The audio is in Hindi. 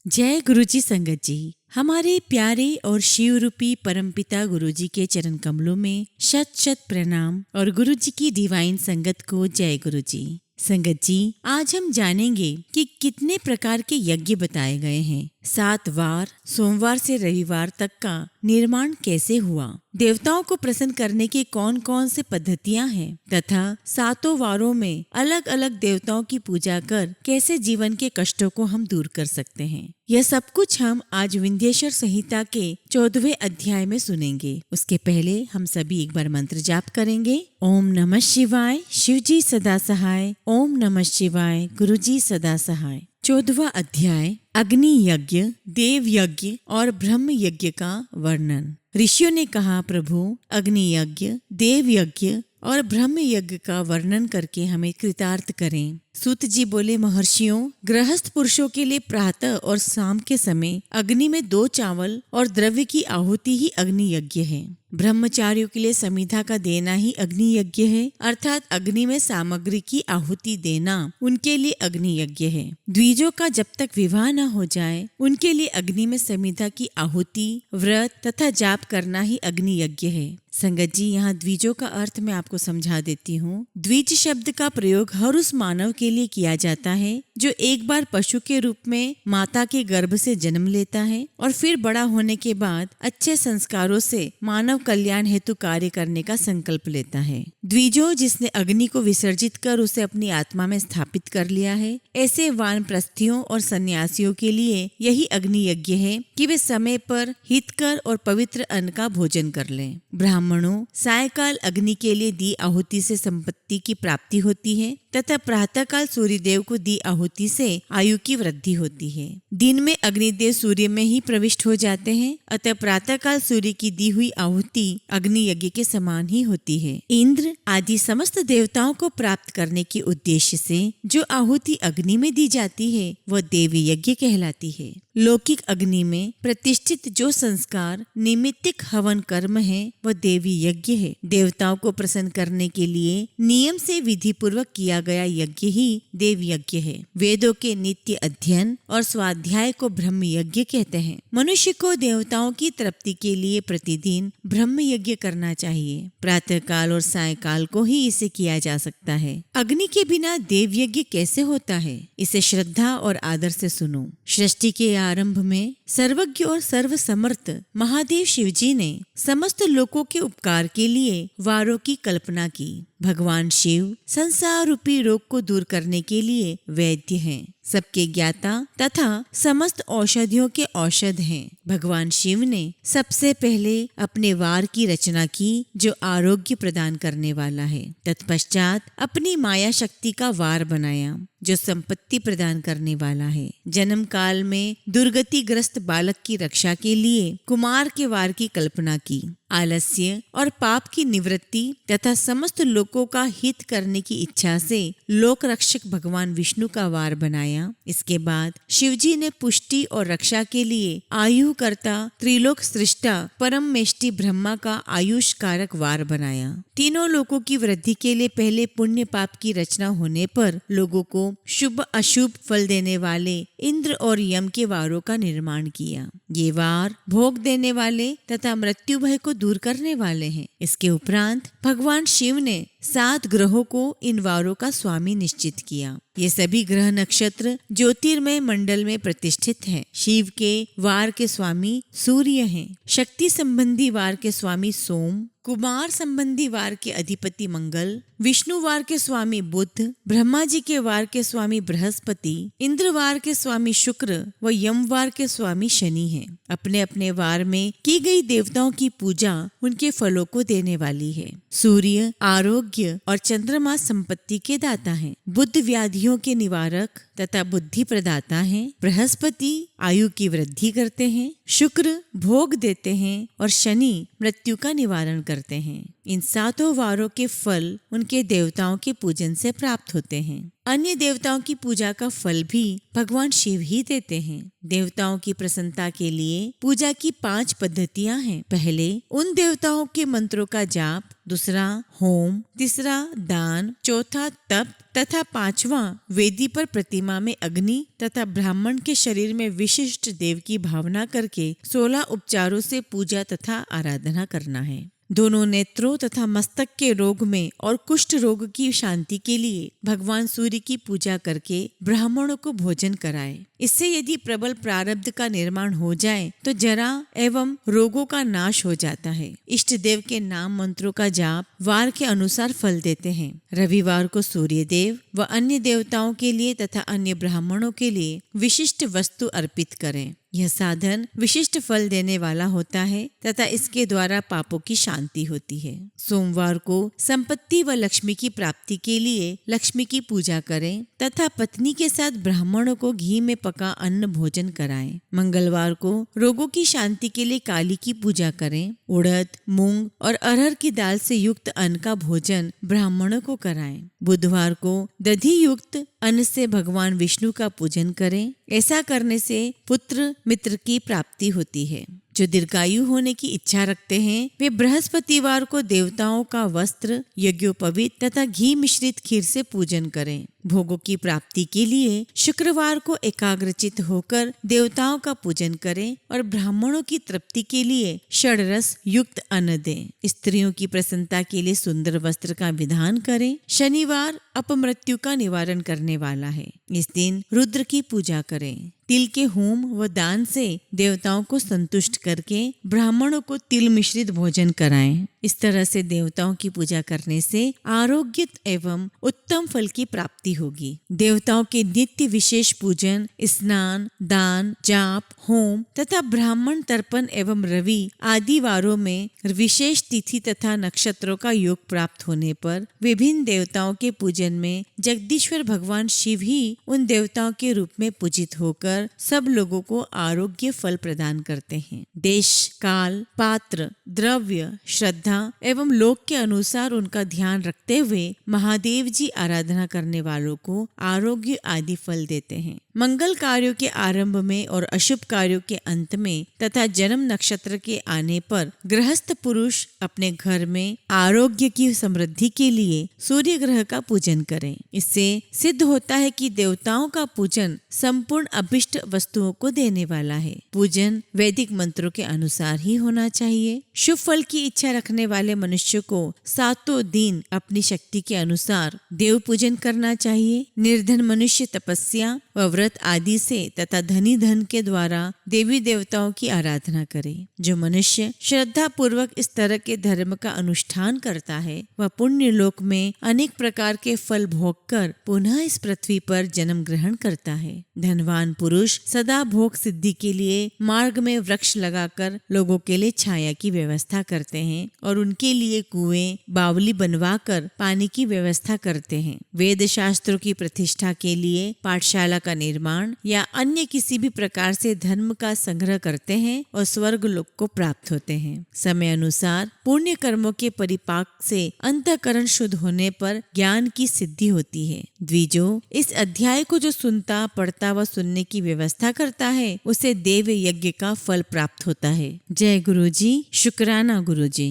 जय गुरुजी संगत जी। हमारे प्यारे और शिव रूपी परमपिता गुरुजी के चरण कमलों में शत शत प्रणाम और गुरुजी की डिवाइन संगत को जय गुरुजी। संगत जी, आज हम जानेंगे कि कितने प्रकार के यज्ञ बताए गए हैं। 7 वार सोमवार से रविवार तक का निर्माण कैसे हुआ, देवताओं को प्रसन्न करने की कौन कौन से पद्धतियां हैं तथा 7 वारों में अलग अलग देवताओं की पूजा कर कैसे जीवन के कष्टों को हम दूर कर सकते हैं। यह सब कुछ हम आज विंध्येश्वर संहिता के 14वें अध्याय में सुनेंगे। उसके पहले हम सभी एक बार मंत्र जाप करेंगे। ओम नमः शिवाय, शिवजी सदा सहाय। ओम नमः शिवाय, गुरुजी सदा सहाय। 14वां अध्याय अग्नि यज्ञ, देव यज्ञ और ब्रह्म यज्ञ का वर्णन। ऋषियों ने कहा, प्रभु अग्नि यज्ञ, देव यज्ञ और ब्रह्म यज्ञ का वर्णन करके हमें कृतार्थ करें। सूत जी बोले, महर्षियों, गृहस्थ पुरुषों के लिए प्रातः और शाम के समय अग्नि में 2 चावल और द्रव्य की आहुति ही अग्नि यज्ञ है। ब्रह्मचारियों के लिए समिधा का देना ही अग्नि यज्ञ है, अर्थात अग्नि में सामग्री की आहुति देना उनके लिए अग्नि यज्ञ है। द्विजों का जब तक विवाह न हो जाए उनके लिए अग्नि में समिधा की आहुति, व्रत तथा जाप करना ही अग्नि यज्ञ है। संगत जी, यहाँ द्विजों का अर्थ मैं आपको समझा देती हूँ। द्विज शब्द का प्रयोग हर उस मानव के लिए किया जाता है जो एक बार पशु के रूप में माता के गर्भ से जन्म लेता है और फिर बड़ा होने के बाद अच्छे संस्कारों से मानव कल्याण हेतु कार्य करने का संकल्प लेता है। द्विजो जिसने अग्नि को विसर्जित कर उसे अपनी आत्मा में स्थापित कर लिया है, ऐसे वानप्रस्थियों और सन्यासियों के लिए यही अग्नि यज्ञ है कि वे समय पर हितकर और पवित्र अन्न का भोजन कर लें। ब्राह्मणों, सायकाल अग्नि के लिए दी आहुति से संपत्ति की प्राप्ति होती है तथा प्रातःकाल सूर्यदेव को दी आहुति से आयु की वृद्धि होती है। दिन में अग्निदेव सूर्य में ही प्रविष्ट हो जाते हैं, अतः प्रातःकाल सूर्य की दी हुई आहुति अग्नि यज्ञ के समान ही होती है। इंद्र आदि समस्त देवताओं को प्राप्त करने के उद्देश्य से जो आहुति अग्नि में दी जाती है वह देवी यज्ञ कहलाती है। लौकिक अग्नि में प्रतिष्ठित जो संस्कार निमित्तिक हवन कर्म है वह देवी यज्ञ है। देवताओं को प्रसन्न करने के लिए नियम से विधि पूर्वक किया गया यज्ञ ही देव यज्ञ है। वेदों के नित्य अध्ययन और स्वाध्याय को ब्रह्म यज्ञ कहते हैं। मनुष्य को देवताओं की तृप्ति के लिए प्रतिदिन ब्रह्म यज्ञ करना चाहिए। प्रातः काल और सायकाल को ही इसे किया जा सकता है। अग्नि के बिना देव यज्ञ कैसे होता है, इसे श्रद्धा और आदर से सुनो। सृष्टि के आरंभ में सर्वज्ञ और सर्वसमर्थ महादेव शिवजी ने समस्त लोगों के उपकार के लिए वारों की कल्पना की। भगवान शिव संसार रूपी रोग को दूर करने के लिए वैद्य हैं, सबके ज्ञाता तथा समस्त औषधियों के औषध हैं। भगवान शिव ने सबसे पहले अपने वार की रचना की जो आरोग्य प्रदान करने वाला है। तत्पश्चात अपनी माया शक्ति का वार बनाया जो संपत्ति प्रदान करने वाला है। जन्म काल में दुर्गतिग्रस्त बालक की रक्षा के लिए कुमार के वार की कल्पना की। आलस्य और पाप की निवृत्ति तथा समस्त लोगों का हित करने की इच्छा से लोक रक्षक भगवान विष्णु का वार बनाया। इसके बाद शिवजी ने पुष्टि और रक्षा के लिए आयु करता त्रिलोक सृष्टा परम मेष्टि ब्रह्मा का आयुष कारक वार बनाया। तीनों लोगों की वृद्धि के लिए पहले पुण्य पाप की रचना होने पर लोगों को शुभ अशुभ फल देने वाले इंद्र और यम के वारों का निर्माण किया। ये वार भोग देने वाले तथा मृत्यु भय को दूर करने वाले हैं। इसके उपरांत भगवान शिव ने 7 ग्रहों को इन वारों का स्वामी निश्चित किया। ये सभी ग्रह नक्षत्र ज्योतिर्मय मंडल में प्रतिष्ठित हैं। शिव के वार के स्वामी सूर्य हैं। शक्ति संबंधी वार के स्वामी सोम, कुमार संबंधी वार के अधिपति मंगल, विष्णु वार के स्वामी बुध, ब्रह्मा जी के वार के स्वामी बृहस्पति, इंद्र वार के स्वामी शुक्र व यम वार के स्वामी शनि हैं। अपने अपने वार में की गई देवताओं की पूजा उनके फलों को देने वाली है। सूर्य आरोग्य और चंद्रमा संपत्ति के दाता हैं। बुध व्याधियों के निवारक तथा बुद्धि प्रदाता हैं। बृहस्पति आयु की वृद्धि करते हैं। शुक्र भोग देते हैं और शनि मृत्यु का निवारण करते हैं। इन 7 वारों के फल उनके देवताओं के पूजन से प्राप्त होते हैं। अन्य देवताओं की पूजा का फल भी भगवान शिव ही देते हैं। देवताओं की प्रसन्नता के लिए पूजा की 5 पद्धतियां हैं। पहले उन देवताओं के मंत्रों का जाप, दूसरा होम, तीसरा दान, चौथा तप तथा 5वां वेदी पर प्रतिमा में अग्नि तथा ब्राह्मण के शरीर में विशिष्ट देव की भावना करके 16 उपचारों से पूजा तथा आराधना करना है। दोनों नेत्रों तथा मस्तक के रोग में और कुष्ठ रोग की शांति के लिए भगवान सूर्य की पूजा करके ब्राह्मणों को भोजन कराए। इससे यदि प्रबल प्रारब्ध का निर्माण हो जाए तो जरा एवं रोगों का नाश हो जाता है। इष्ट देव के नाम मंत्रों का जाप वार के अनुसार फल देते हैं। रविवार को सूर्य देव व अन्य देवताओं के लिए तथा अन्य ब्राह्मणों के लिए विशिष्ट वस्तु अर्पित करें। यह साधन विशिष्ट फल देने वाला होता है तथा इसके द्वारा पापों की शांति होती है। सोमवार को संपत्ति व लक्ष्मी की प्राप्ति के लिए लक्ष्मी की पूजा करें तथा पत्नी के साथ ब्राह्मणों को घी में पका अन्न भोजन कराएं। मंगलवार को रोगों की शांति के लिए काली की पूजा करें। उड़द, मूंग और अरहर की दाल से युक्त अन्न का भोजन ब्राह्मणों को कराएं। बुधवार को दधी युक्त अन्न से भगवान विष्णु का पूजन करें। ऐसा करने से पुत्र मित्र की प्राप्ति होती है। जो दीर्घायु होने की इच्छा रखते हैं वे बृहस्पतिवार को देवताओं का वस्त्र, यज्ञोपवीत तथा घी मिश्रित खीर से पूजन करें। भोगों की प्राप्ति के लिए शुक्रवार को एकाग्रचित होकर देवताओं का पूजन करें और ब्राह्मणों की तृप्ति के लिए षड्रस युक्त अन्न दें। स्त्रियों की प्रसन्नता के लिए सुंदर वस्त्र का विधान करें। शनिवार अपमृत्यु का निवारण करने वाला है। इस दिन रुद्र की पूजा करें। तिल के होम व दान से देवताओं को संतुष्ट करके ब्राह्मणों को तिल मिश्रित भोजन कराएं। इस तरह से देवताओं की पूजा करने से आरोग्य एवं उत्तम फल की प्राप्ति होगी। देवताओं के नित्य विशेष पूजन, स्नान, दान, जाप, होम तथा ब्राह्मण तर्पण एवं रवि आदि वारों में विशेष तिथि तथा नक्षत्रों का योग प्राप्त होने पर विभिन्न देवताओं के पूजन में जगदीश्वर भगवान शिव ही उन देवताओं के रूप में पूजित होकर सब लोगों को आरोग्य फल प्रदान करते हैं। देश, काल, पात्र, द्रव्य, श्रद्धा एवं लोक के अनुसार उनका ध्यान रखते हुए महादेव जी आराधना करने वालों को आरोग्य आदि फल देते हैं। मंगल कार्यों के आरंभ में और अशुभ कार्यों के अंत में तथा जन्म नक्षत्र के आने पर गृहस्थ पुरुष अपने घर में आरोग्य की समृद्धि के लिए सूर्य ग्रह का पूजन करें। इससे सिद्ध होता है कि देवताओं का पूजन संपूर्ण अभिष्ट वस्तुओं को देने वाला है। पूजन वैदिक मंत्रों के अनुसार ही होना चाहिए। शुभ फल की इच्छा रखने वाले मनुष्य को 7 दिन अपनी शक्ति के अनुसार देव पूजन करना चाहिए। निर्धन मनुष्य तपस्या व व्रत आदि से तथा धनी धन के द्वारा देवी देवताओं की आराधना करे। जो मनुष्य श्रद्धा पूर्वक इस तरह के धर्म का अनुष्ठान करता है वह पुण्य लोक में अनेक प्रकार के फल भोग कर पुनः इस पृथ्वी पर जन्म ग्रहण करता है। धनवान पुरुष सदा भोग सिद्धि के लिए मार्ग में वृक्ष लगाकर लोगों के लिए छाया की व्यवस्था करते हैं और उनके लिए कुएं, बावली बनवाकर पानी की व्यवस्था करते हैं। वेद शास्त्रों की प्रतिष्ठा के लिए पाठशाला का निर्माण या अन्य किसी भी प्रकार से धर्म का संग्रह करते हैं और स्वर्ग लोक को प्राप्त होते हैं। समय अनुसार पुण्य कर्मों के परिपाक से अंतःकरण शुद्ध होने पर ज्ञान की सिद्धि होती है। द्विजो, इस अध्याय को जो सुनता, पढ़ता व सुनने की व्यवस्था करता है उसे देव यज्ञ का फल प्राप्त होता है। जय गुरु जी। शुक्राना गुरु जी।